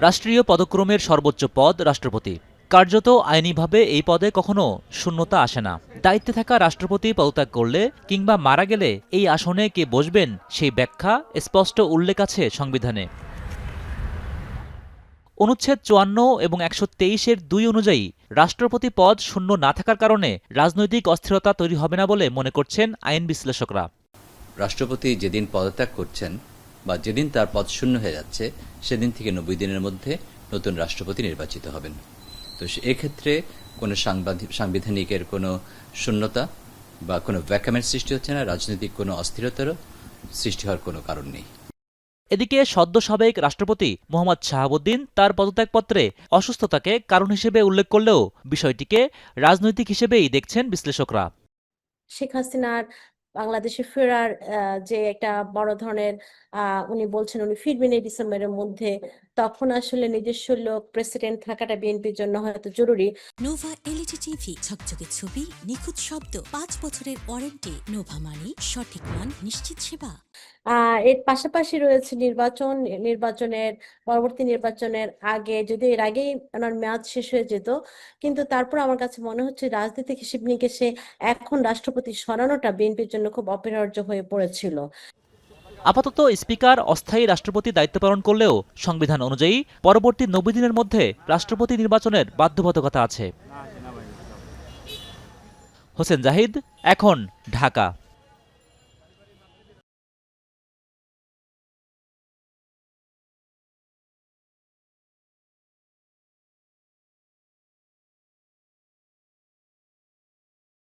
রাষ্ট্রীয় পদক্রমের সর্বোচ্চ পদ রাষ্ট্রপতি। কার্যত আইনিভাবে এই পদে কখনো শূন্যতা আসে না। দায়িত্বে থাকা রাষ্ট্রপতি পদত্যাগ করলে কিংবা মারা গেলে এই আসনে কে বসবেন সেই ব্যাখ্যা স্পষ্ট উল্লেখ আছে সংবিধানে। অনুচ্ছেদ ৫৪ এবং ১২৩-এর ২ অনুযায়ী রাষ্ট্রপতি পদ শূন্য না থাকার কারণে রাজনৈতিক অস্থিরতা তৈরি হবে না বলে মনে করছেন আইন বিশ্লেষকরা। রাষ্ট্রপতি যেদিন পদত্যাগ করছেন বা যেদিন তার পদ শূন্য হয়ে যাচ্ছে সেদিন থেকে ৯০ দিনের মধ্যে নতুন রাষ্ট্রপতি নির্বাচিত হবেন। তো এক্ষেত্রে কোনো সাংবিধানিকের কোনো শূন্যতা বা কোনো ভ্যাকামেন্ট সৃষ্টি হচ্ছে না, রাজনৈতিক কোনো অস্থিরতারও সৃষ্টি হওয়ার কোনো কারণ নেই। এদিকে সদ্য সাবেক রাষ্ট্রপতি মোহাম্মদ শাহাবুদ্দিন তার পদত্যাগপত্রে অসুস্থতাকে কারণ হিসেবে উল্লেখ করলেও বিষয়টিকে রাজনৈতিক হিসেবেই দেখছেন বিশ্লেষকরা। শেখ হাসিনার বাংলাদেশে ফেরার যে একটা বড় ধরনের উনি বলছেন উনি ফিরবেন এই ডিসেম্বরের মধ্যে, তখন আসলে নিজস্ব লোক প্রেসিডেন্ট থাকাটা বিএনপির জন্য হয়তো জরুরি। নোভা এলইডি টিভি, ঝকঝকে ছবি, নিখুঁত শব্দ, ৫ বছরের ওয়ারেন্টি। নোভা মানি সঠিক মান, নিশ্চিত সেবা। এর পাশাপাশি রয়েছে নির্বাচনের পরবর্তী নির্বাচনের আগে, যদি এর আগেই ওনার মেয়াদ শেষ হয়ে যেত, কিন্তু তারপর আমার কাছে মনে হচ্ছে রাজনৈতিক হিসেব নিকেশে এখন রাষ্ট্রপতি সরানোটা বিএনপির জন্য খুব অপরিহার্য হয়ে পড়েছিল। আপাতত স্পিকার অস্থায়ী রাষ্ট্রপতি দায়িত্ব পালন করলেও সংবিধান অনুযায়ী পরবর্তী ৯০ দিনের মধ্যে রাষ্ট্রপতি নির্বাচনের বাধ্যবাধকতা আছে। হোসেন জাহিদ, এখন, ঢাকা।